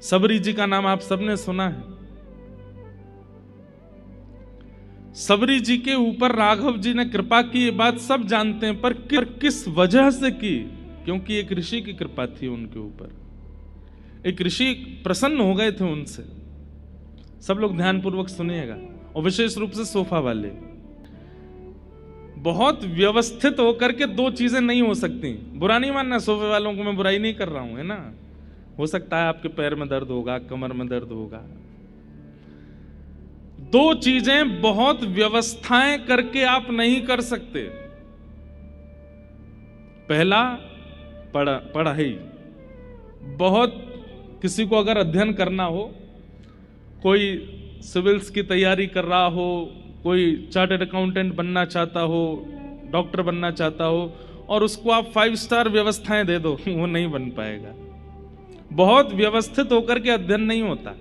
सबरी जी का नाम आप सबने सुना है। सबरी जी के ऊपर राघव जी ने कृपा की, ये बात सब जानते हैं, पर किस वजह से की? क्योंकि एक ऋषि की कृपा थी उनके ऊपर। एक ऋषि प्रसन्न हो गए थे उनसे। सब लोग ध्यानपूर्वक सुनिएगा, और विशेष रूप से सोफा वाले। बहुत व्यवस्थित होकर के दो चीजें नहीं हो सकती। बुरा नहीं मानना, सोफे वालों को मैं बुराई नहीं कर रहा हूं, है ना। हो सकता है आपके पैर में दर्द होगा, कमर में दर्द होगा। दो चीजें बहुत व्यवस्थाएं करके आप नहीं कर सकते। पहला पढ़ाई। बहुत किसी को अगर अध्ययन करना हो, कोई सिविल्स की तैयारी कर रहा हो, कोई चार्टर्ड अकाउंटेंट बनना चाहता हो, डॉक्टर बनना चाहता हो, और उसको आप 5 स्टार व्यवस्थाएं दे दो, वो नहीं बन पाएगा। बहुत व्यवस्थित होकर के अध्ययन नहीं होता,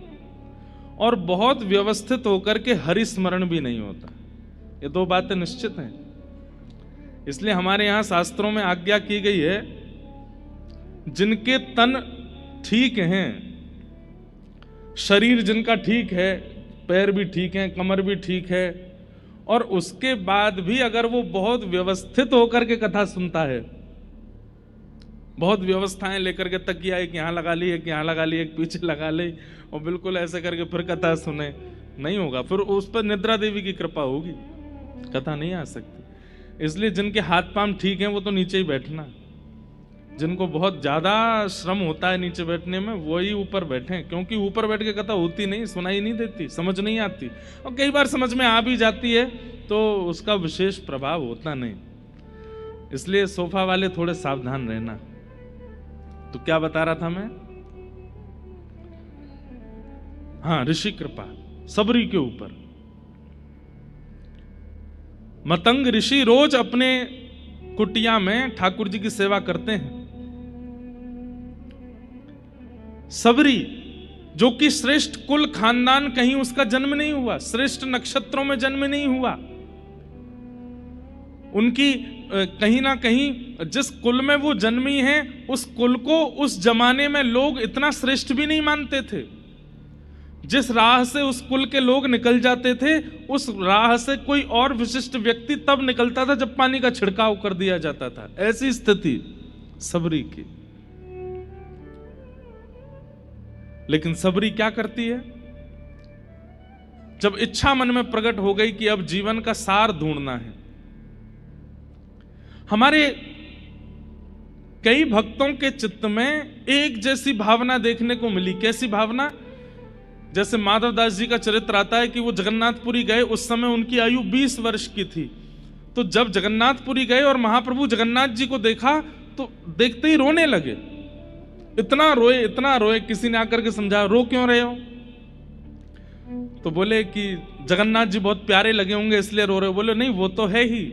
और बहुत व्यवस्थित होकर के हरिस्मरण भी नहीं होता। ये दो बातें निश्चित हैं। इसलिए हमारे यहां शास्त्रों में आज्ञा की गई है, जिनके तन ठीक हैं, शरीर जिनका ठीक है, पैर भी ठीक है, कमर भी ठीक है, और उसके बाद भी अगर वो बहुत व्यवस्थित होकर के कथा सुनता है, बहुत व्यवस्थाएं लेकर के, तकिया एक यहां लगा ली, एक यहां लगा ली, एक पीछे लगा ली, और बिल्कुल ऐसे करके फिर कथा सुने, नहीं होगा। फिर उस पर निद्रा देवी की कृपा होगी, कथा नहीं आ सकती। इसलिए जिनके हाथ पांव ठीक हैं वो तो नीचे ही बैठना। जिनको बहुत ज्यादा श्रम होता है नीचे बैठने में, वही ऊपर बैठे, क्योंकि ऊपर बैठ के कथा होती नहीं, सुनाई नहीं देती, समझ नहीं आती, और कई बार समझ में आ भी जाती है तो उसका विशेष प्रभाव होता नहीं। इसलिए सोफा वाले थोड़े सावधान रहना। तो क्या बता रहा था मैं? हाँ, ऋषि कृपा सबरी के ऊपर। मतंग ऋषि रोज अपने कुटिया में ठाकुर जी की सेवा करते हैं। सबरी, जो कि श्रेष्ठ कुल खानदान, कहीं उसका जन्म नहीं हुआ, श्रेष्ठ नक्षत्रों में जन्म नहीं हुआ, उनकी कहीं ना कहीं जिस कुल में वो जन्मी है, उस कुल को उस जमाने में लोग इतना श्रेष्ठ भी नहीं मानते थे। जिस राह से उस कुल के लोग निकल जाते थे, उस राह से कोई और विशिष्ट व्यक्ति तब निकलता था जब पानी का छिड़काव कर दिया जाता था। ऐसी स्थिति सबरी की। लेकिन सबरी क्या करती है? जब इच्छा मन में प्रकट हो गई कि अब जीवन का सार ढूंढना है। हमारे कई भक्तों के चित्त में एक जैसी भावना देखने को मिली। कैसी भावना? जैसे माधव दास जी का चरित्र आता है कि वो जगन्नाथपुरी गए, उस समय उनकी आयु 20 वर्ष की थी। तो जब जगन्नाथपुरी गए और महाप्रभु जगन्नाथ जी को देखा, तो देखते ही रोने लगे। इतना रोए, किसी ने आकर के समझा, रो क्यों रहे हो? तो बोले कि जगन्नाथ जी बहुत प्यारे लगे होंगे इसलिए रो रहे हो। बोले नहीं, वो तो है ही।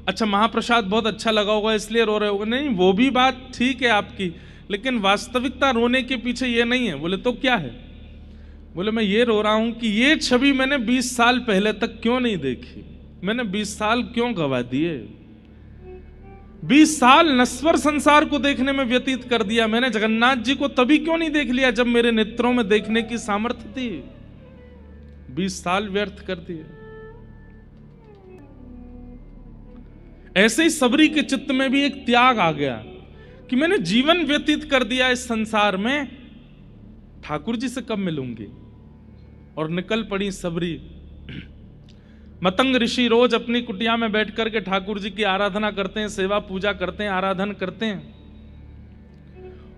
अच्छा, महाप्रसाद बहुत अच्छा लगा होगा इसलिए रो रहे होगे। नहीं, वो भी बात ठीक है आपकी, लेकिन वास्तविकता रोने के पीछे ये नहीं है। बोले तो क्या है? बोले मैं ये रो रहा हूं कि ये छवि मैंने 20 साल पहले तक क्यों नहीं देखी, मैंने 20 साल क्यों गवा दिए, 20 साल नश्वर संसार को देखने में व्यतीत कर दिया। मैंने जगन्नाथ जी को तभी क्यों नहीं देख लिया जब मेरे नेत्रों में देखने की सामर्थ्य थी। 20 साल व्यर्थ कर दिए। ऐसे ही सबरी के चित्त में भी एक त्याग आ गया कि मैंने जीवन व्यतीत कर दिया इस संसार में, ठाकुर जी से कब मिलूंगी। और निकल पड़ी सबरी। मतंग ऋषि रोज अपनी कुटिया में बैठ करके ठाकुर जी की आराधना करते हैं, सेवा पूजा करते हैं, आराधन करते हैं।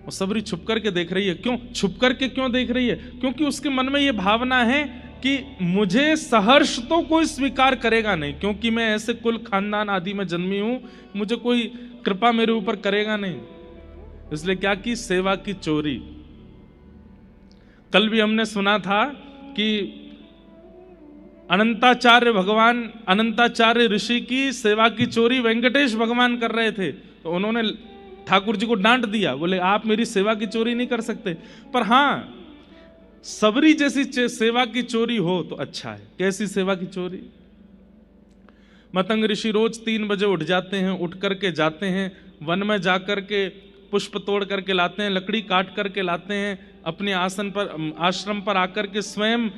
और सबरी छुप करके देख रही है। क्यों छुप करके क्यों देख रही है? क्योंकि उसके मन में यह भावना है कि मुझे सहर्ष तो कोई स्वीकार करेगा नहीं, क्योंकि मैं ऐसे कुल खानदान आदि में जन्मी हूं, मुझे कोई कृपा मेरे ऊपर करेगा नहीं। इसलिए क्या की? सेवा की चोरी। कल भी हमने सुना था कि अनंताचार्य ऋषि की सेवा की चोरी वेंकटेश भगवान कर रहे थे, तो उन्होंने ठाकुर जी को डांट दिया। बोले आप मेरी सेवा की चोरी नहीं कर सकते। पर हां, सबरी जैसी सेवा की चोरी हो तो अच्छा है। कैसी सेवा की चोरी? मतंग ऋषि रोज 3 बजे उठ जाते हैं, उठ करके जाते हैं वन में, जाकर के पुष्प तोड़ करके लाते हैं, लकड़ी काट करके लाते हैं, अपने आसन पर आश्रम पर आकर के स्वयं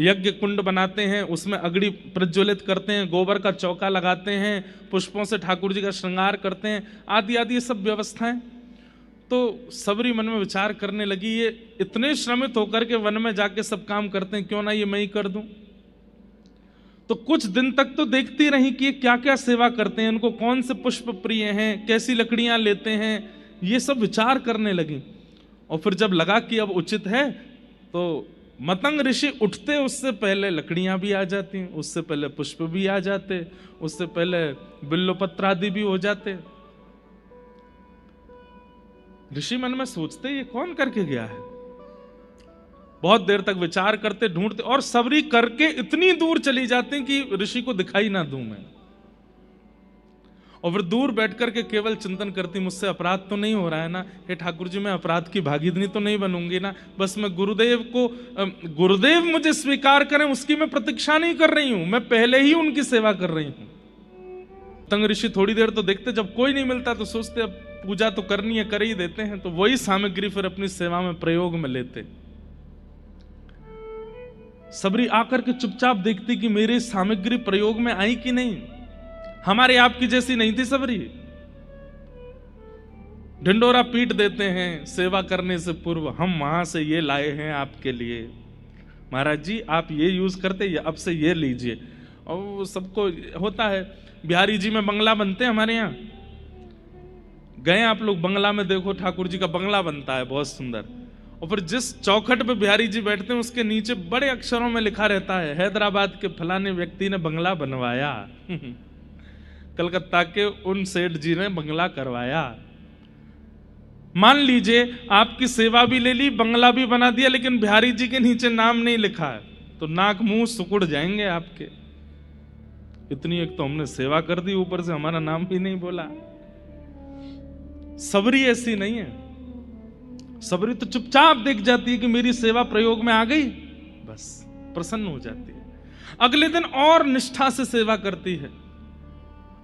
यज्ञ कुंड बनाते हैं, उसमें अग्नि प्रज्वलित करते हैं, गोबर का चौका लगाते हैं, पुष्पों से ठाकुर जी का श्रृंगार करते हैं, आदि आदि ये सब व्यवस्थाएं। तो सबरी मन में विचार करने लगी, ये इतने श्रमित होकर के वन में जाके सब काम करते हैं, क्यों ना ये मैं ही कर दूं। तो कुछ दिन तक तो देखती रही कि ये क्या क्या सेवा करते हैं, इनको कौन से पुष्प प्रिय हैं, कैसी लकड़ियां लेते हैं, ये सब विचार करने लगी। और फिर जब लगा कि अब उचित है, तो मतंग ऋषि उठते उससे पहले लकड़ियां भी आ जाती, उससे पहले पुष्प भी आ जाते, उससे पहले बिल्वपत्र आदि भी हो जाते। ऋषि मन में सोचते ये कौन करके गया है, बहुत देर तक विचार करते, ढूंढते, और सबरी करके इतनी दूर चली जाती कि ऋषि को दिखाई ना दूं मैं। और फिर दूर बैठ करके केवल चिंतन करती, मुझसे अपराध तो नहीं हो रहा है ना, हे ठाकुर जी मैं अपराध की भागीदारी तो नहीं बनूंगी ना, बस मैं गुरुदेव मुझे स्वीकार करें उसकी मैं प्रतीक्षा नहीं कर रही हूं, मैं पहले ही उनकी सेवा कर रही हूं। तंग ऋषि थोड़ी देर तो देखते, जब कोई नहीं मिलता तो सोचते अब पूजा तो करनी है, कर ही देते हैं, तो वही सामग्री फिर अपनी सेवा में प्रयोग में लेते। सबरी आकर के चुपचाप देखती कि मेरी सामग्री प्रयोग में आई कि नहीं, हमारे आपकी जैसी नहीं थी सबरी। ढिंडोरा पीट देते हैं सेवा करने से पूर्व, हम वहां से ये लाए हैं आपके लिए, महाराज जी आप ये यूज करते, ये अब से ये लीजिए। और सबको होता है, बिहारी जी में बंगला बनते हैं हमारे यहाँ, गए आप लोग बंगला में देखो, ठाकुर जी का बंगला बनता है बहुत सुंदर, और फिर जिस चौखट पे बिहारी जी बैठते हैं उसके नीचे बड़े अक्षरों में लिखा रहता है, हैदराबाद के फलाने व्यक्ति ने बंगला बनवाया कलकत्ता के उन सेठ जी ने बंगला करवाया। मान लीजिए आपकी सेवा भी ले ली, बंगला भी बना दिया, लेकिन बिहारी जी के नीचे नाम नहीं लिखा है, तो नाक मुंह सुकुड़ जाएंगे आपके। इतनी एक तो हमने सेवा कर दी, ऊपर से हमारा नाम भी नहीं बोला। सबरी ऐसी नहीं है, सबरी तो चुपचाप देख जाती है कि मेरी सेवा प्रयोग में आ गई, बस प्रसन्न हो जाती है। अगले दिन और निष्ठा से सेवा करती है।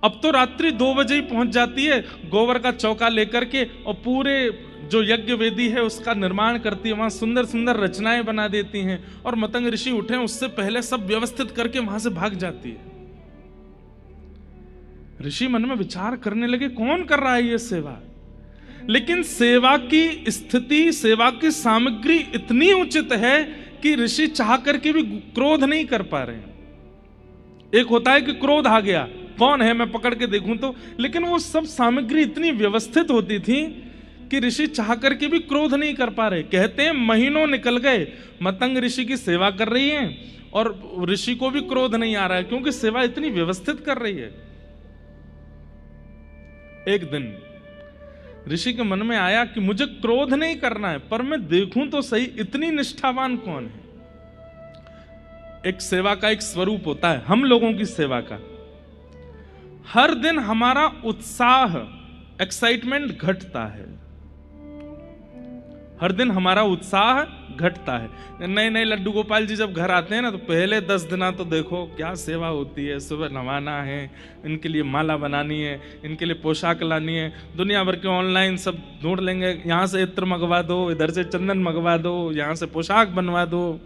अब तो रात्रि 2 बजे ही पहुंच जाती है, गोबर का चौका लेकर के, और पूरे जो यज्ञ वेदी है उसका निर्माण करती है, वहां सुंदर सुंदर रचनाएं बना देती हैं, और मतंग ऋषि उठे उससे पहले सब व्यवस्थित करके वहां से भाग जाती है। ऋषि मन में विचार करने लगे कौन कर रहा है ये सेवा, लेकिन सेवा की स्थिति, सेवा की सामग्री इतनी उचित है कि ऋषि चाह करके भी क्रोध नहीं कर पा रहे हैं। एक होता है कि क्रोध आ गया, कौन है मैं पकड़ के देखूं तो, लेकिन वो सब सामग्री इतनी व्यवस्थित होती थी कि ऋषि चाह करके भी क्रोध नहीं कर पा रहे। कहते हैं महीनों निकल गए, मतंग ऋषि की सेवा कर रही है और ऋषि को भी क्रोध नहीं आ रहा है, क्योंकि सेवा इतनी व्यवस्थित कर रही है। एक दिन ऋषि के मन में आया कि मुझे क्रोध नहीं करना है, पर मैं देखूं तो सही इतनी निष्ठावान कौन है। एक सेवा का एक स्वरूप होता है, हम लोगों की सेवा का, हर दिन हमारा उत्साह, एक्साइटमेंट घटता है, हर दिन हमारा उत्साह घटता है। नए नए लड्डू गोपाल जी जब घर आते हैं ना, तो पहले 10 दिन तो देखो क्या सेवा होती है, सुबह नवाना है, इनके लिए माला बनानी है, इनके लिए पोशाक लानी है, दुनिया भर के ऑनलाइन सब ढूंढ लेंगे, यहाँ से इत्र मंगवा दो, इधर से चंदन मंगवा दो, यहाँ से पोशाक बनवा दो।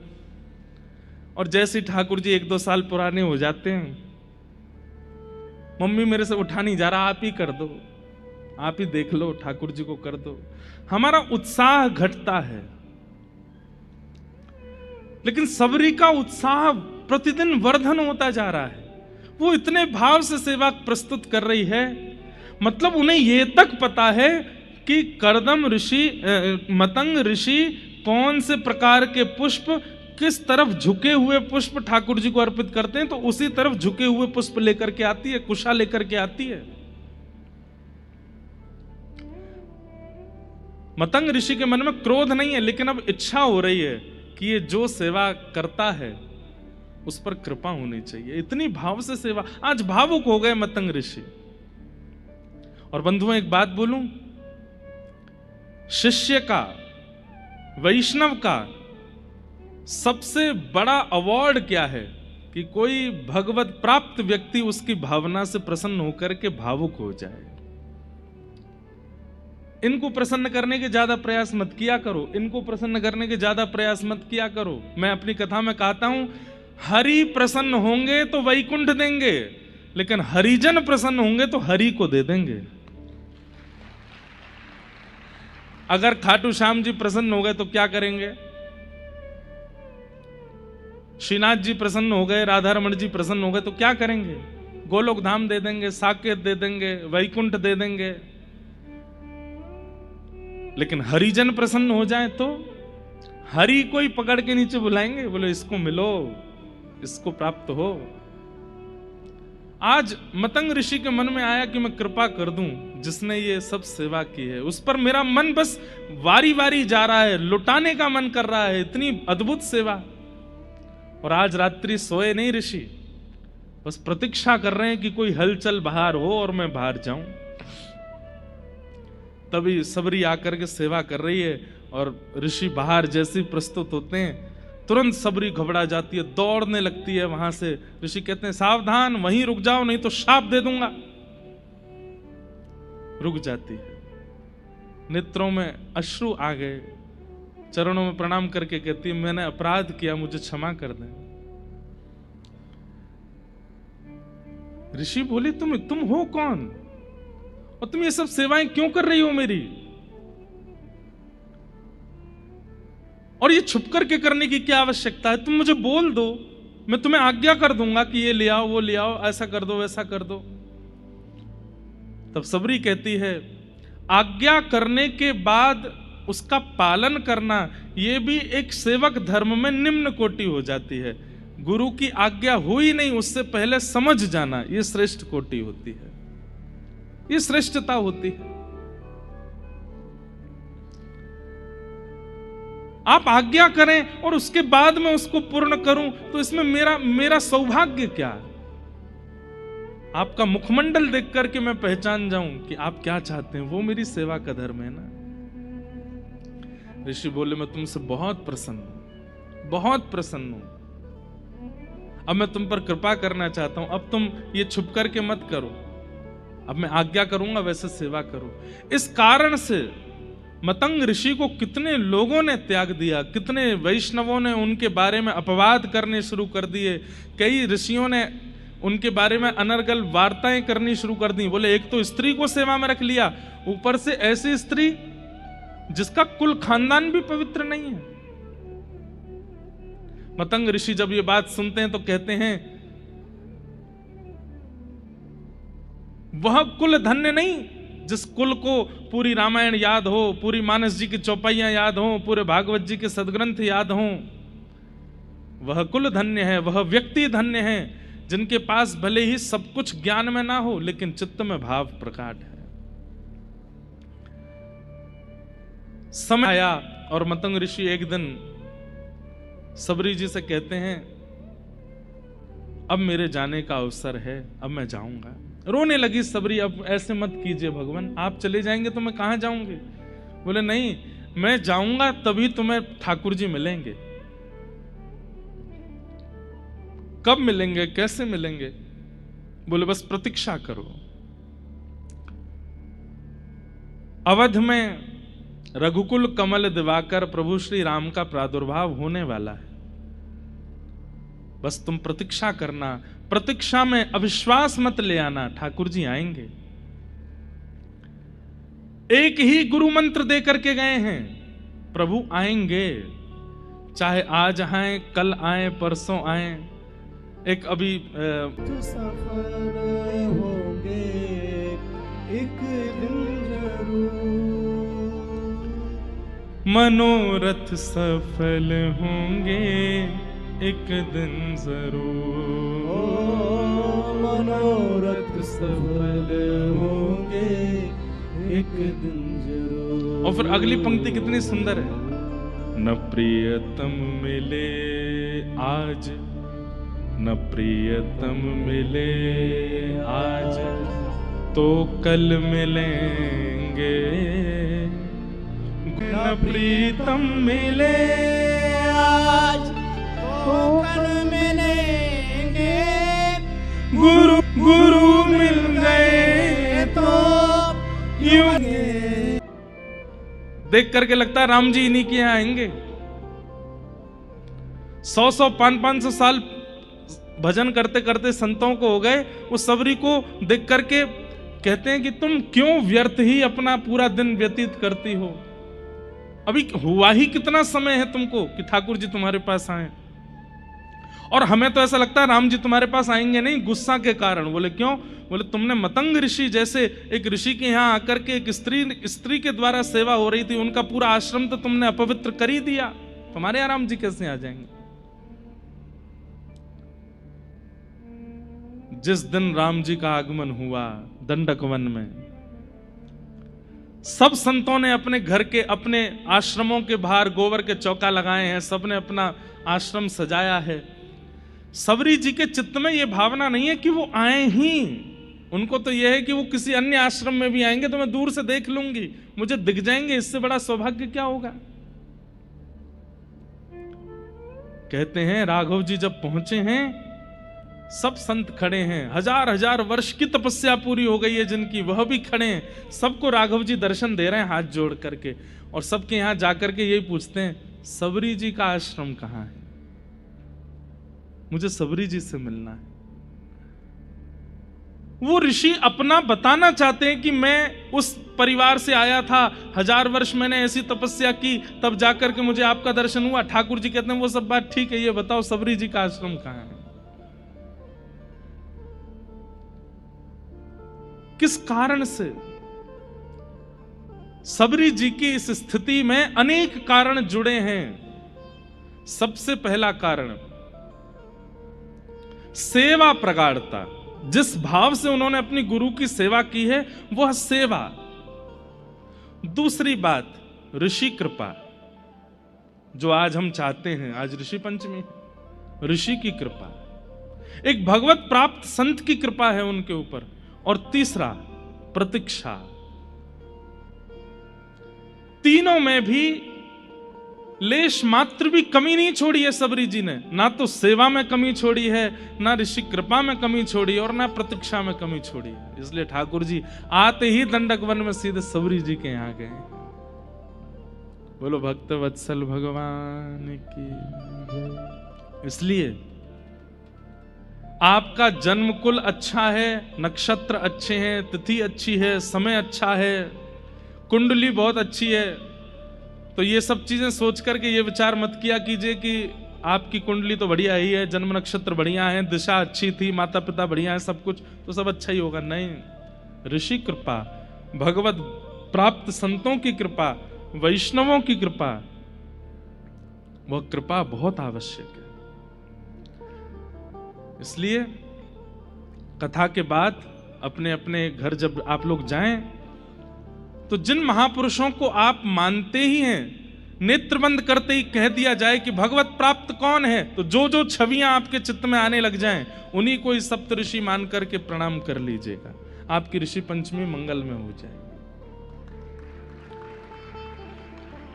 और जैसे ठाकुर जी 1-2 साल पुराने हो जाते हैं, मम्मी मेरे से उठा नहीं जा रहा, आप ही कर दो, आप ही देख लो, ठाकुर जी को कर दो। हमारा उत्साह घटता है। लेकिन सबरी का उत्साह प्रतिदिन वर्धन होता जा रहा है। वो इतने भाव से सेवा प्रस्तुत कर रही है, मतलब उन्हें यह तक पता है कि कर्दम ऋषि, मतंग ऋषि कौन से प्रकार के पुष्प, किस तरफ झुके हुए पुष्प ठाकुर जी को अर्पित करते हैं, तो उसी तरफ झुके हुए पुष्प लेकर के आती है, कुशा लेकर के आती है। मतंग ऋषि के मन में क्रोध नहीं है, लेकिन अब इच्छा हो रही है कि ये जो सेवा करता है उस पर कृपा होनी चाहिए। इतनी भाव से सेवा, आज भावुक हो गए मतंग ऋषि। और बंधुओं एक बात बोलूं, शिष्य का, वैष्णव का सबसे बड़ा अवार्ड क्या है कि कोई भगवत प्राप्त व्यक्ति उसकी भावना से प्रसन्न होकर के भावुक हो जाए। इनको प्रसन्न करने के ज्यादा प्रयास मत किया करो, इनको प्रसन्न करने के ज्यादा प्रयास मत किया करो। मैं अपनी कथा में कहता हूं, हरि प्रसन्न होंगे तो वैकुंठ देंगे, लेकिन हरिजन प्रसन्न होंगे तो हरि को दे देंगे। अगर खाटू श्याम जी प्रसन्न हो गए तो क्या करेंगे? श्रीनाथ जी प्रसन्न हो गए, राधा रमण जी प्रसन्न हो गए तो क्या करेंगे? गोलोक धाम दे देंगे, साकेत दे देंगे, वैकुंठ दे देंगे। लेकिन हरिजन प्रसन्न हो जाए तो हरि को ही पकड़ के नीचे बुलाएंगे, बोले इसको मिलो, इसको प्राप्त हो। आज मतंग ऋषि के मन में आया कि मैं कृपा कर दूं, जिसने ये सब सेवा की है उस पर मेरा मन बस वारी वारी जा रहा है, लुटाने का मन कर रहा है, इतनी अद्भुत सेवा। और आज रात्रि सोए नहीं ऋषि, बस प्रतीक्षा कर रहे हैं कि कोई हलचल बाहर हो और मैं बाहर जाऊं। तभी सबरी आकर के सेवा कर रही है और ऋषि बाहर जैसे प्रस्तुत होते हैं तुरंत सबरी घबरा जाती है, दौड़ने लगती है वहां से। ऋषि कहते हैं सावधान, वहीं रुक जाओ नहीं तो शाप दे दूंगा। रुक जाती है, नेत्रों में अश्रु आ गए, चरणों में प्रणाम करके कहती है मैंने अपराध किया, मुझे क्षमा कर दें। ऋषि बोले तुम हो कौन और तुम ये सब सेवाएं क्यों कर रही हो मेरी, और ये छुप करके करने की क्या आवश्यकता है? तुम मुझे बोल दो, मैं तुम्हें आज्ञा कर दूंगा कि ये ले आओ, वो ले आओ, ऐसा कर दो, वैसा कर दो। तब सबरी कहती है आज्ञा करने के बाद उसका पालन करना ये भी एक सेवक धर्म में निम्न कोटि हो जाती है। गुरु की आज्ञा हुई नहीं उससे पहले समझ जाना ये श्रेष्ठ कोटि होती है, ये श्रेष्ठता होती है। आप आज्ञा करें और उसके बाद में उसको पूर्ण करूं तो इसमें मेरा सौभाग्य क्या है? आपका मुखमंडल देख करके मैं पहचान जाऊं कि आप क्या चाहते हैं, वो मेरी सेवा का धर्म है ना। ऋषि बोले मैं तुमसे बहुत प्रसन्न हूं, बहुत प्रसन्न हूं। अब मैं तुम पर कृपा करना चाहता हूं, अब तुम ये छुप करके मत करो, अब मैं आज्ञा करूंगा वैसे सेवा करो। इस कारण से मतंग ऋषि को कितने लोगों ने त्याग दिया, कितने वैष्णवों ने उनके बारे में अपवाद करने शुरू कर दिए, कई ऋषियों ने उनके बारे में अनर्गल वार्ताएं करनी शुरू कर दी। बोले एक तो स्त्री को सेवा में रख लिया, ऊपर से ऐसी स्त्री जिसका कुल खानदान भी पवित्र नहीं है। मतंग ऋषि जब ये बात सुनते हैं तो कहते हैं वह कुल धन्य नहीं जिस कुल को पूरी रामायण याद हो, पूरी मानस जी की चौपाइयां याद हो, पूरे भागवत जी के सदग्रंथ याद हो। वह कुल धन्य है, वह व्यक्ति धन्य है जिनके पास भले ही सब कुछ ज्ञान में ना हो लेकिन चित्त में भाव प्रकट है। समय आया और मतंग ऋषि एक दिन सबरी जी से कहते हैं अब मेरे जाने का अवसर है, अब मैं जाऊंगा। रोने लगी सबरी, अब ऐसे मत कीजिए भगवान, आप चले जाएंगे तो मैं कहां जाऊंगी? बोले नहीं, मैं जाऊंगा तभी तुम्हें ठाकुर जी मिलेंगे। कब मिलेंगे, कैसे मिलेंगे? बोले बस प्रतीक्षा करो। अवध में रघुकुल कमल दिवाकर प्रभु श्री राम का प्रादुर्भाव होने वाला है, बस तुम प्रतीक्षा करना। प्रतीक्षा में अविश्वास मत ले आना, ठाकुर जी आएंगे। एक ही गुरु मंत्र दे करके गए हैं, प्रभु आएंगे, चाहे आज आए, कल आए, परसों आए। एक अभी सफल होंगे एक दिन जरूर, मनोरथ सफल होंगे एक दिन जरूर, मनोरथ सफल होंगे एक दिन जरूर। और फिर अगली पंक्ति कितनी सुंदर है, न प्रियतम मिले आज, न प्रियतम मिले आज, तो कल मिलेंगे। न प्रीतम मिले आज तो कल मिलेंगे, गुरु गुरु मिल गए तो यूं। देख करके लगता है राम जी इन्हीं के यहां आएंगे। 100 500 साल भजन करते करते संतों को हो गए। उस सबरी को देख करके कहते हैं कि तुम क्यों व्यर्थ ही अपना पूरा दिन व्यतीत करती हो? अभी हुआ ही कितना समय है तुमको कि ठाकुर जी तुम्हारे पास आए? और हमें तो ऐसा लगता है राम जी तुम्हारे पास आएंगे नहीं, गुस्सा के कारण। बोले क्यों? बोले तुमने मतंग ऋषि जैसे एक ऋषि के यहां आकर के एक स्त्री के द्वारा सेवा हो रही थी, उनका पूरा आश्रम तो तुमने अपवित्र कर ही दिया। तुम्हारे यहां राम जी कैसे आ जाएंगे? जिस दिन राम जी का आगमन हुआ दंडक वन में, सब संतों ने अपने घर के अपने आश्रमों के बाहर गोबर के चौका लगाए हैं, सबने अपना आश्रम सजाया है। सबरी जी के चित्त में यह भावना नहीं है कि वो आए ही, उनको तो यह है कि वो किसी अन्य आश्रम में भी आएंगे तो मैं दूर से देख लूंगी, मुझे दिख जाएंगे, इससे बड़ा सौभाग्य क्या होगा। कहते हैं राघव जी जब पहुंचे हैं, सब संत खड़े हैं, 1000 वर्ष की तपस्या पूरी हो गई है जिनकी, वह भी खड़े हैं। सबको राघव जी दर्शन दे रहे हैं हाथ जोड़ करके, और सबके यहां जाकर के यही पूछते हैं सबरी जी का आश्रम कहां है, मुझे सबरी जी से मिलना है। वो ऋषि अपना बताना चाहते हैं कि मैं उस परिवार से आया था, 1000 वर्ष मैंने ऐसी तपस्या की, तब जाकर के मुझे आपका दर्शन हुआ। ठाकुर जी कहते हैं वो सब बात ठीक है, ये बताओ सबरी जी का आश्रम कहां है? किस कारण से? सबरी जी की इस स्थिति में अनेक कारण जुड़े हैं। सबसे पहला कारण सेवा प्रगाढ़ता, जिस भाव से उन्होंने अपनी गुरु की सेवा की है वह सेवा। दूसरी बात ऋषि कृपा, जो आज हम चाहते हैं, आज ऋषि पंचमी, ऋषि की कृपा, एक भगवत प्राप्त संत की कृपा है उनके ऊपर। और तीसरा प्रतीक्षा। तीनों में भी लेश मात्र भी कमी नहीं छोड़ी है सबरी जी ने, ना तो सेवा में कमी छोड़ी है, ना ऋषि कृपा में कमी छोड़ी और ना प्रतीक्षा में कमी छोड़ी है। इसलिए ठाकुर जी आते ही दंडक वन में सीधे सबरी जी के यहां गए। बोलो भक्त वत्सल भगवान की। इसलिए आपका जन्म कुल अच्छा है, नक्षत्र अच्छे हैं, तिथि अच्छी है, समय अच्छा है, कुंडली बहुत अच्छी है, तो ये सब चीजें सोच करके ये विचार मत किया कीजिए कि आपकी कुंडली तो बढ़िया ही है, जन्म नक्षत्र बढ़िया है, दिशा अच्छी थी, माता पिता बढ़िया है, सब कुछ तो सब अच्छा ही होगा। नहीं, ऋषि कृपा, भगवत प्राप्त संतों की कृपा, वैष्णवों की कृपा, वह कृपा बहुत आवश्यक है। इसलिए कथा के बाद अपने अपने घर जब आप लोग जाएं, तो जिन महापुरुषों को आप मानते ही हैं, नेत्र बंद करते ही कह दिया जाए कि भगवत प्राप्त कौन है, तो जो जो छवियां आपके चित्त में आने लग जाएं, उन्हीं को इस सप्तऋषि मान करके प्रणाम कर लीजिएगा। आपकी ऋषि पंचमी मंगल में हो जाए।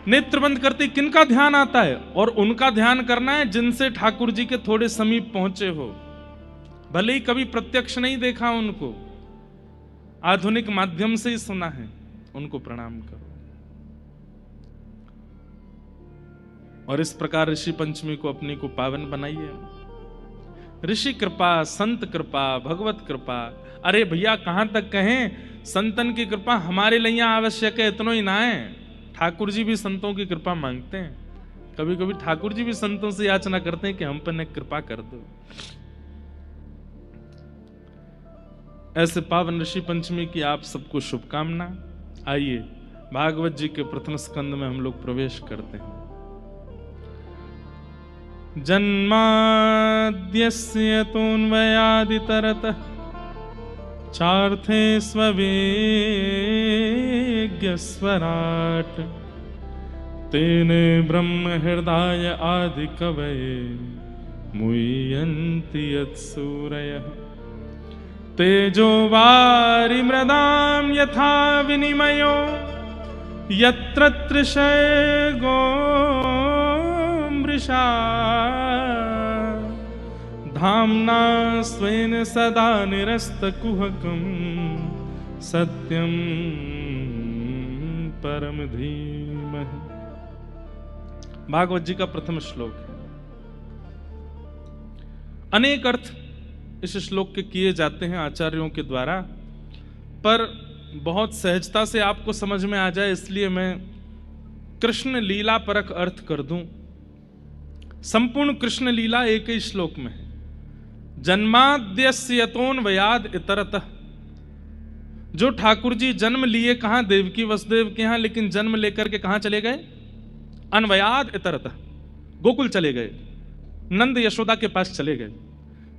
नेत्र बंद करते किनका ध्यान आता है? और उनका ध्यान करना है जिनसे ठाकुर जी के थोड़े समीप पहुंचे हो, भले ही कभी प्रत्यक्ष नहीं देखा उनको, आधुनिक माध्यम से ही सुना है, उनको प्रणाम करो। और इस प्रकार ऋषि पंचमी को अपने को पावन बनाइए। ऋषि कृपा, संत कृपा, भगवत कृपा, अरे भैया कहां तक कहें, संतन की कृपा हमारे लिए आवश्यक है, इतना ही ना है, ठाकुर जी भी संतों की कृपा मांगते हैं। कभी कभी ठाकुर जी भी संतों से याचना करते हैं कि हम पर कृपा कर दो। ऐसे पावन ऋषि पंचमी की आप सबको शुभकामना। आइए भागवत जी के प्रथम स्कंद में हम लोग प्रवेश करते हैं। जन्माद्यस्य तोन्वयादितरतः चार्थे स्ववेग्यस्वराट् तेने ब्रह्म हृदय आदि कवये मुह्यन्ति यत्सूरयः तेजो वारि मृदां यथा विनिमयो यत्र तृषर्गो मृषा धाम्ना स्वेन सदा निरस्तकुहकं सत्यं परम धीमहि। भागवत जी का प्रथम श्लोक है। अनेक अर्थ इस श्लोक के किए जाते हैं आचार्यों के द्वारा, पर बहुत सहजता से आपको समझ में आ जाए इसलिए मैं कृष्ण लीला परक अर्थ कर दूं। संपूर्ण कृष्ण लीला एक ही श्लोक में है। जन्माद्यस्य यतोऽन्वयाद् इतरतः, जो ठाकुर जी जन्म लिए कहां, देवकी वसुदेव के यहां, लेकिन जन्म लेकर के कहां चले गए, अन्वयाद् इतरतः, गोकुल चले गए, नंद यशोदा के पास चले गए।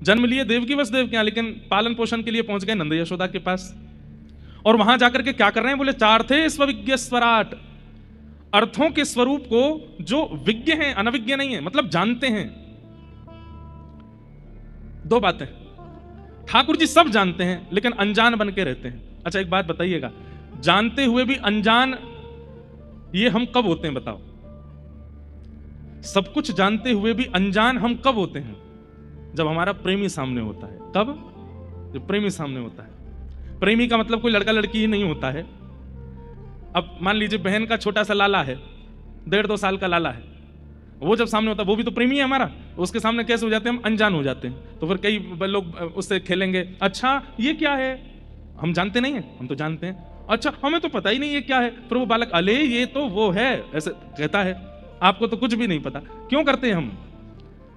जन्म लिए देवकी वसुदेव के यहां, लेकिन पालन पोषण के लिए पहुंच गए नंद यशोदा के पास। और वहां जाकर के क्या कर रहे हैं, बोले चार थे स्वविज्ञ स्वराट, अर्थों के स्वरूप को जो विज्ञ हैं, अनविज्ञ नहीं है, मतलब जानते हैं। दो बातें, ठाकुर जी सब जानते हैं लेकिन अनजान बन के रहते हैं। अच्छा एक बात बताइएगा, जानते हुए भी अनजान ये हम कब होते हैं बताओ? सब कुछ जानते हुए भी अनजान हम कब होते हैं? जब हमारा प्रेमी सामने होता है। कब? जब प्रेमी सामने होता है। प्रेमी का मतलब कोई लड़का लड़की ही नहीं होता है। अब मान लीजिए बहन का छोटा सा लाला है, 1.5-2 साल का लाला है, वो जब सामने होता है वो भी तो प्रेमी है हमारा, उसके सामने कैसे हो जाते हैं हम, अनजान हो जाते हैं। तो फिर कई लोग उससे खेलेंगे, अच्छा ये क्या है, हम जानते नहीं है, हम तो जानते हैं, अच्छा हमें तो पता ही नहीं ये क्या है। फिर वो बालक अले ये तो वो है, ऐसे कहता है, आपको तो कुछ भी नहीं पता। क्यों करते हैं हम?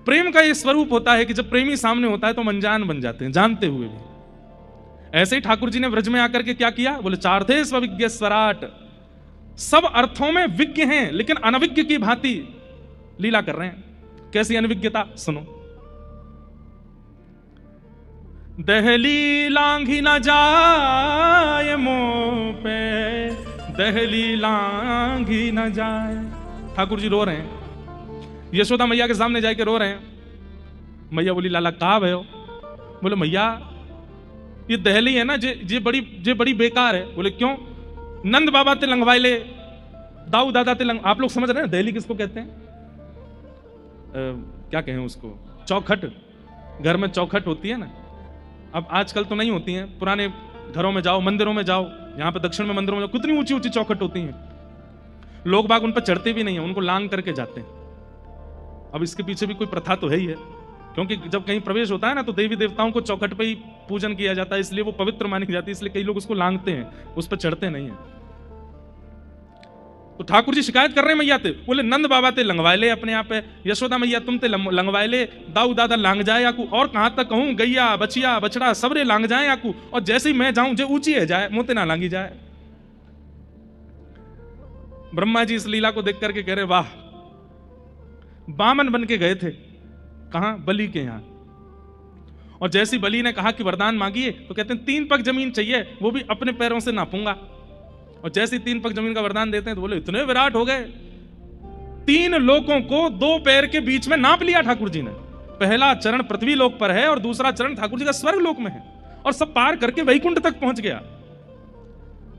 प्रेम का ये स्वरूप होता है कि जब प्रेमी सामने होता है तो हम अनजान बन जाते हैं, जानते हुए भी। ऐसे ही ठाकुर जी ने व्रज में आकर के क्या किया, बोले चार थे स्वविज्ञ स्वराट, सब अर्थों में विज्ञ हैं लेकिन अनविज्ञ की भांति लीला कर रहे हैं। कैसी अनविज्ञता, सुनो। दहली लांघी न जाए मुंह पे, दहली लांघी न जाए। ठाकुर जी रो रहे हैं, यशोदा मैया के सामने जाके रो रहे हैं। मैया बोली लाला कहा भयो? बोले मैया ये दहली है ना, जे बड़ी बेकार है। बोले क्यों? नंद बाबा ते लंघवाई ले, दाऊ दादा ते आप लोग समझ रहे हैं दहली किसको कहते हैं? क्या कहें उसको, चौखट। घर में चौखट होती है ना, अब आजकल तो नहीं होती हैं, पुराने घरों में जाओ, मंदिरों में जाओ, यहाँ पे दक्षिण में मंदिरों में जाओ, कितनी ऊंची ऊंची चौखट होती हैं। लोग बाग उन पर चढ़ते भी नहीं है, उनको लांग करके जाते हैं। अब इसके पीछे भी कोई प्रथा तो है ही है, क्योंकि जब कहीं प्रवेश होता है ना तो देवी देवताओं को चौखट पे ही पूजन किया जाता है, इसलिए वो पवित्र मानी जाती है, इसलिए कई लोग उसको लांगते हैं, उस पर चढ़ते नहीं है। तो ठाकुर जी शिकायत कर रहे हैं मैया ते, बोले नंद बाबा ते लंगवाए ले अपने आप पे, यशोदा मैया तुम ते लंगवाए ले, दाऊ दादा लांग जाए आकू, और कहां तक कहूं, गैया बचिया बछड़ा सबरे लांग जाए आकू, और जैसे ही मैं जाऊं जो ऊंची है जाए, मोते ना लांगी जाए। ब्रह्मा जी इस लीला को देख करके कह रहे वाह, बामन बन के गए थे कहां, बलि के यहां, और जैसी बलि ने कहा कि वरदान मांगिए तो कहते हैं 3 पग जमीन चाहिए, वो भी अपने पैरों से नापूंगा। और जैसे 3 पग जमीन का वरदान देते हैं तो बोले इतने विराट हो गए, 3 लोकों को 2 पैर के बीच में नाप लिया ठाकुर जी ने। पहला चरण पृथ्वी लोक पर है और दूसरा चरण ठाकुर जी का स्वर्ग लोक में है, और सब पार करके वैकुंठ तक पहुंच गया।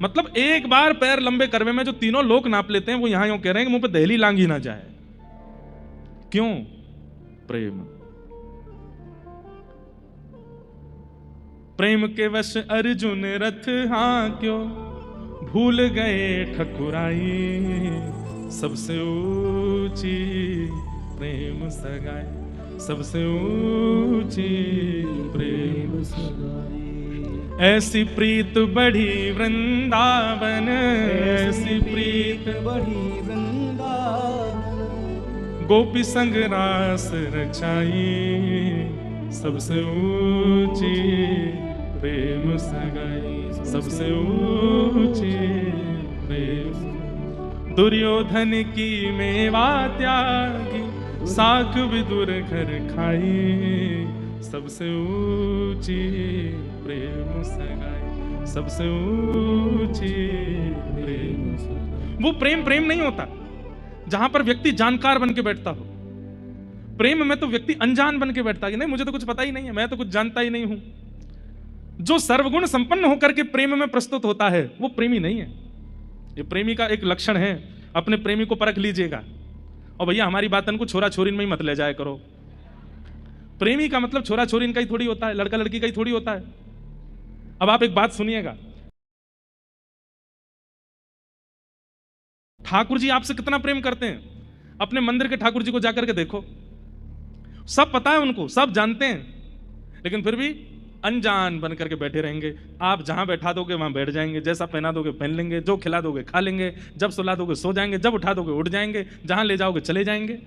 मतलब एक बार पैर लंबे करवे में जो तीनों लोक नाप लेते हैं, वो यहां यूं कह रहे हैं कि मुंह पे दहली लांगी ना जाए। क्यों? प्रेम। प्रेम के वश अर्जुन रथ हाँ क्यों, भूल गए ठकुराई, सबसे ऊंची प्रेम सगाई, सबसे ऊंची प्रेम सगाई। ऐसी प्रीत बढ़ी वृंदावन, ऐसी प्रीत बढ़ी वृंदावन, गोपी संग रास रचाई, सबसे ऊंची प्रेम सगाई, सबसे ऊंची प्रेम। दुर्योधन की मेवा त्यागी, साख विदुर घर खाई, सबसे ऊंची प्रेम सगाई, सबसे ऊंची प्रेम सगाई। वो प्रेम प्रेम नहीं होता जहां पर व्यक्ति जानकार बन के बैठता हो। प्रेम में तो व्यक्ति अनजान बन के बैठता है कि नहीं मुझे तो कुछ पता ही नहीं है, मैं तो कुछ जानता ही नहीं हूं। जो सर्वगुण संपन्न होकर के प्रेम में प्रस्तुत होता है वो प्रेमी नहीं है। ये प्रेमी का एक लक्षण है, अपने प्रेमी को परख लीजिएगा। और भैया हमारी बातन को छोरा छोरीन में ही मत ले जाया करो। प्रेमी का मतलब छोरा छोरीन का ही थोड़ी होता है, लड़का लड़की का ही थोड़ी होता है। अब आप एक बात सुनिएगा, ठाकुर जी आपसे कितना प्रेम करते हैं। अपने मंदिर के ठाकुर जी को जाकर के देखो, सब पता है उनको, सब जानते हैं, लेकिन फिर भी अनजान बन करके बैठे रहेंगे। आप जहां बैठा दोगे वहां बैठ जाएंगे, जैसा पहना दोगे पहन लेंगे, जो खिला दोगे खा लेंगे, जब सुला दोगे सो जाएंगे, जब उठा दोगे उठ जाएंगे, जहां ले जाओगे चले जाएंगे।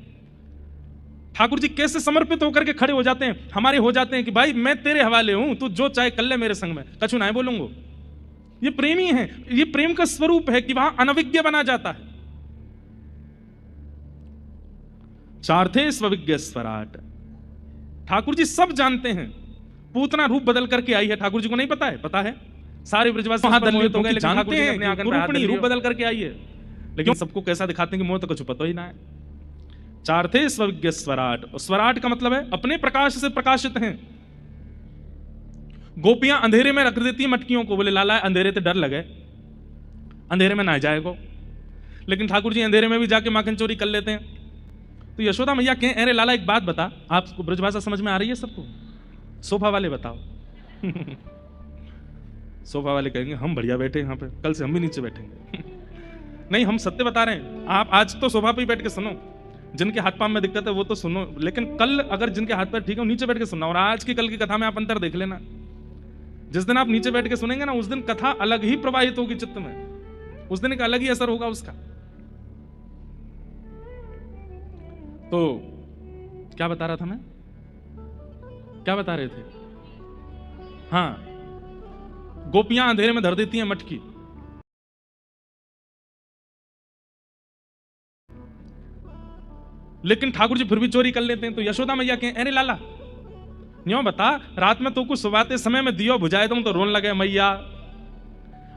ठाकुर जी कैसे समर्पित होकर के खड़े हो जाते हैं, हमारे हो जाते हैं कि भाई मैं तेरे हवाले हूं, तू जो चाहे कर ले मेरे संग में, कछु ना बोलूंगा। ये प्रेमी है, ये प्रेम का स्वरूप है कि वहां अनविज्ञ बना जाता है। चार्थे स्वविज्ञ स्वराट, ठाकुर जी सब जानते हैं। पूतना रूप बदल करके आई है, ठाकुर जी को नहीं पता है? पता है, सारे ब्रजवासी मोहित हो गए, लेकिन ठाकुर जी ने अपने आंगन में रूपणी रूप बदल करके आई है, लेकिन सबको कैसा दिखाते हैं कि मोह तो कुछ पता ही ना है। चार्थे स्वविज्ञ स्वराट, स्वराट का मतलब है अपने प्रकाश से प्रकाशित हैं। गोपियां अंधेरे में रख देती है मटकियों को, बोले लाला अंधेरे से डर लगे, अंधेरे में ना जाएगो, लेकिन ठाकुर जी अंधेरे में भी जाके माखन चोरी कर लेते हैं। तो यशोदा मैया कहें, अरे लाला एक बात बता, आपको ब्रजभाषा समझ में आ रही है सबको? सोफा वाले बताओ। सोफा वाले कहेंगे हम बढ़िया बैठे यहाँ पे, कल से हम भी नीचे बैठेंगे। नहीं, हम सत्य बता रहे हैं। आप आज तो सोफा पे ही बैठ के सुनो, जिनके हाथ पांव में दिक्कत है वो तो सुनो, लेकिन कल अगर जिनके हाथ पैर ठीक है नीचे बैठ के सुनना। और आज की कल की कथा में आप अंतर देख लेना। जिस दिन आप नीचे बैठ के सुनेंगे ना, उस दिन कथा अलग ही प्रवाहित होगी चित्त में, उस दिन एक अलग ही असर होगा उसका। तो क्या बता रहा था मैं, क्या बता रहे थे? हाँ, गोपियां अंधेरे में धर देती हैं मटकी, लेकिन ठाकुर जी फिर भी चोरी कर लेते हैं। तो यशोदा मैया कहें, अरे लाला न्यों बता, रात में तो कुछ सुबाते समय में दियो बुझाए तुम तो रोन लगे मैया,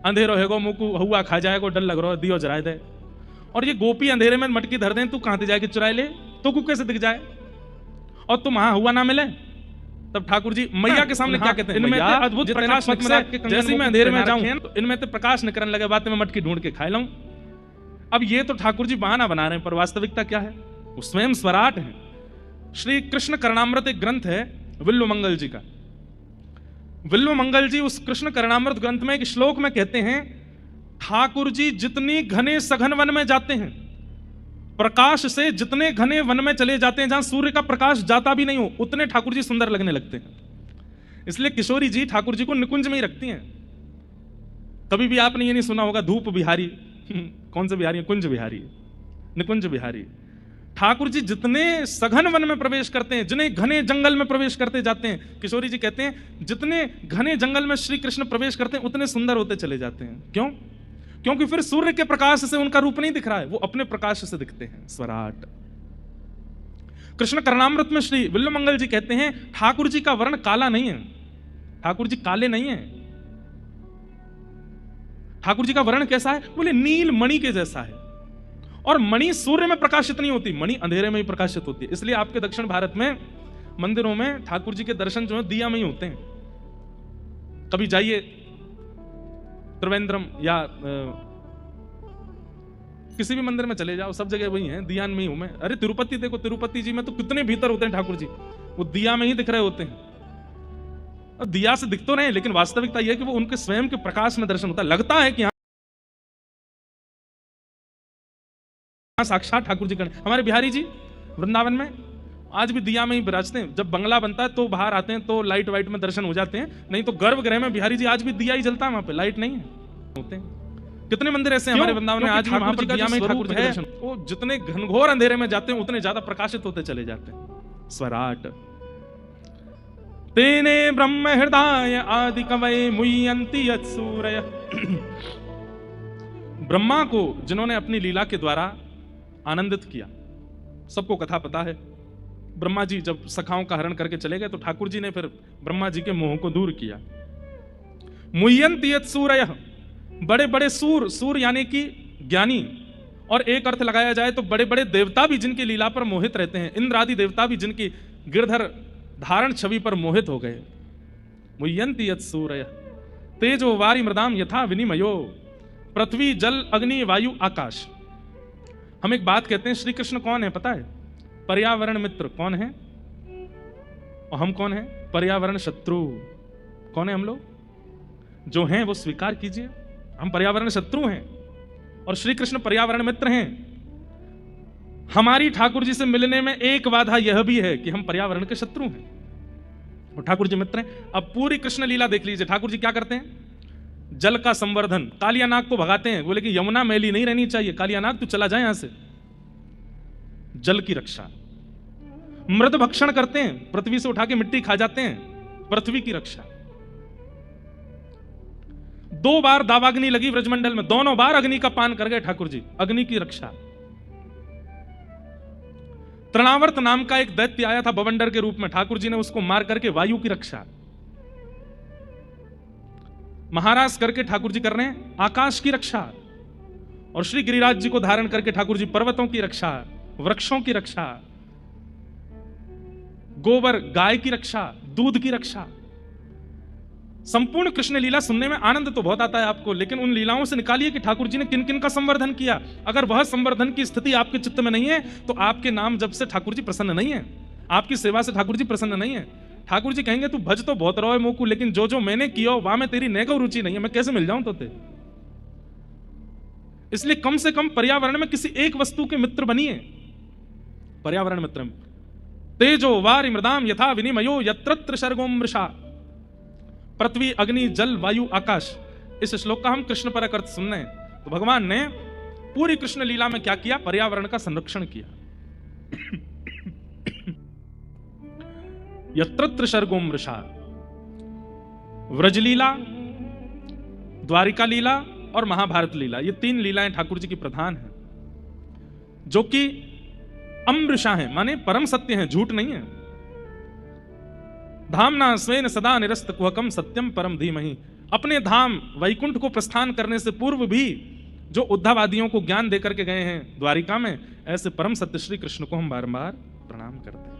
अंधेरो है गो मुकू हुआ खा जाएगो, डर लग रहा है, दियो जराए दे। और ये गोपी अंधेरे में मटकी धर दें, तू कहां से जाएगी चुराए ले, तो को कैसे दिख जाए, और तुम वहां हुआ ना मिले। तब ठाकुर जी मैया के सामने क्या कहते हैं, इनमें अद्भुत प्रकाश, जैसे मैं अंधेरे में जाऊं तो इनमें तो प्रकाश निकलने लगे, बात में मटकी ढूंढ के खा लाऊं। अब ये तो ठाकुर जी बहाना बना रहे हैं, पर वास्तविकता क्या है? वो स्वयं स्वराट है। श्री कृष्ण करणामृत एक ग्रंथ है विल्व मंगल जी का। विल्व मंगल जी उस कृष्ण करणामृत ग्रंथ में एक श्लोक में कहते हैं, ठाकुर जी जितनी घने सघन वन में जाते हैं, प्रकाश से जितने घने वन में चले जाते हैं जहां सूर्य का प्रकाश जाता भी नहीं हो, उतने ठाकुर जी सुंदर लगने लगते हैं। इसलिए किशोरी जी ठाकुर जी को निकुंज में ही रखती हैं। कभी भी आपने ये नहीं सुना होगा धूप बिहारी, कौन से बिहारी? कुंज बिहारी, निकुंज बिहारी। ठाकुर जी जितने सघन वन में प्रवेश करते हैं, जितने घने जंगल में प्रवेश करते जाते हैं, किशोरी जी कहते हैं जितने घने जंगल में श्री कृष्ण प्रवेश करते हैं उतने सुंदर होते चले जाते हैं। क्यों? क्योंकि फिर सूर्य के प्रकाश से उनका रूप नहीं दिख रहा है, वो अपने प्रकाश से दिखते हैं। स्वराट। कृष्ण करणामृत में श्री विल्व मंगल जी कहते हैं, ठाकुर जी का वर्ण काला नहीं है, ठाकुर जी काले नहीं है। ठाकुर जी का वर्ण कैसा है? बोले नील मणि के जैसा है। और मणि सूर्य में प्रकाशित नहीं होती, मणि अंधेरे में ही प्रकाशित होती है। इसलिए आपके दक्षिण भारत में मंदिरों में ठाकुर जी के दर्शन जो है दिया में ही होते हैं। कभी जाइए त्रिवेंद्रम या किसी भी मंदिर में चले जाओ, सब जगह वही है, दिया में ही हूं मैं। अरे तिरुपति देखो, तिरुपति जी में तो कितने भीतर होते हैं ठाकुर जी, वो दिया में ही दिख रहे होते हैं। और दिया से दिख तो रहे, लेकिन वास्तविकता यह है कि वो उनके स्वयं के प्रकाश में दर्शन होता है। लगता है कि साक्षात ठाकुर जी का। हमारे बिहारी जी वृंदावन में आज भी दिया में ही विराजते हैं। जब बंगला बनता है तो बाहर आते हैं तो लाइट वाइट में दर्शन हो जाते हैं, नहीं तो गर्भगृह में बिहारी जी आज भी दिया ही जलता है, वहां पे लाइट नहीं है होते हैं। कितने मंदिर ऐसे हैं हमारे वृंदावन में, आज भी वहां पर दिया में ठाकुर जी का दर्शन। वो जितने घनघोर अंधेरे में जाते हैं उतने ज्यादा प्रकाशित होते चले जाते हैं। स्वराट। तेने ब्रह्म हृदय आदि कवये मुह्यन्ति यत्सूरय। ब्रह्मा को जिन्होंने अपनी लीला के द्वारा आनंदित किया, सबको कथा पता है। ब्रह्मा जी जब सखाओं का हरण करके चले गए तो ठाकुर जी ने फिर ब्रह्मा जी के मोह को दूर किया। मुह्यन्ति यत्सूरयः, बड़े बड़े सूर, सूर यानी कि ज्ञानी, और एक अर्थ लगाया जाए तो बड़े बड़े देवता भी जिनकी लीला पर मोहित रहते हैं, इंद्र आदि देवता भी जिनकी गिरधर धारण छवि पर मोहित हो गए। मुह्यन्ति यत्सूरयः तेजो वारि मृदाम यथा विनिमयो, पृथ्वी जल अग्नि वायु आकाश। हम एक बात कहते हैं, श्री कृष्ण कौन है पता है? पर्यावरण मित्र। कौन है? और हम कौन है? पर्यावरण शत्रु। कौन है हम लोग? जो हैं वो स्वीकार कीजिए, हम पर्यावरण शत्रु हैं और श्री कृष्ण पर्यावरण मित्र हैं। हमारी ठाकुर जी से मिलने में एक बाधा यह भी है कि हम पर्यावरण के शत्रु हैं और ठाकुर जी मित्र हैं। अब पूरी कृष्ण लीला देख लीजिए, ठाकुर जी क्या करते हैं? जल का संवर्धन, कालिया नाग को भगाते हैं, बोले कि यमुना मैली नहीं रहनी चाहिए, कालिया नाग तू चला जाए यहां से। जल की रक्षा। मृद भक्षण करते हैं, पृथ्वी से उठा के मिट्टी खा जाते हैं, पृथ्वी की रक्षा। 2 बार दावाग्नि लगी ब्रजमंडल में, दोनों बार अग्नि का पान कर गए ठाकुर जी, अग्नि की रक्षा। तृणावर्त नाम का एक दैत्य आया था बवंडर के रूप में, ठाकुर जी ने उसको मार करके वायु की रक्षा। महाराज करके ठाकुर जी कर रहे हैं आकाश की रक्षा, और श्री गिरिराज जी को धारण करके ठाकुर जी पर्वतों की रक्षा, वृक्षों की रक्षा, गोबर गाय की रक्षा, दूध की रक्षा। संपूर्ण कृष्ण लीला सुनने में आनंद तो बहुत आता है आपको, लेकिन उन लीलाओं से निकालिए कि ठाकुर जी ने किन किन का संवर्धन किया। अगर वह संवर्धन की स्थिति आपके चित्त में नहीं है तो आपके नाम जब से ठाकुर जी प्रसन्न नहीं है, आपकी सेवा से ठाकुर जी प्रसन्न नहीं है। ठाकुर जी कहेंगे तू भज तो बहुत रोए मोकू, लेकिन जो जो मैंने किया वहां में तेरी नेको रुचि नहीं है, मैं कैसे मिल जाऊं तो ते। इसलिए कम से कम पर्यावरण में किसी एक वस्तु के मित्र बनिए। पर्यावरण मित्र तेजो वारि मृदाम यथा विनिमयो यत्रत्र सर्गोम मृषा। पृथ्वी अग्नि जल वायु आकाश, इस श्लोक का हम कृष्ण पर अर्थ सुन रहे हैं। तो भगवान ने पूरी कृष्ण लीला में क्या किया? पर्यावरण का संरक्षण किया। यत्रत्र सर्गोम मृषा। व्रजलीला, द्वारिका लीला और महाभारत लीला, ये 3 लीलाएं ठाकुर जी की प्रधान हैं, जो कि अमृषा हैं, माने परम सत्य हैं, झूठ नहीं है। धामना स्वेन सदा निरस्त कुहकम सत्यम परम धीमहि। अपने धाम वैकुंठ को प्रस्थान करने से पूर्व भी जो उद्धवादियों को ज्ञान देकर के गए हैं द्वारिका में, ऐसे परम सत्य श्री कृष्ण को हम बारंबार प्रणाम करते हैं।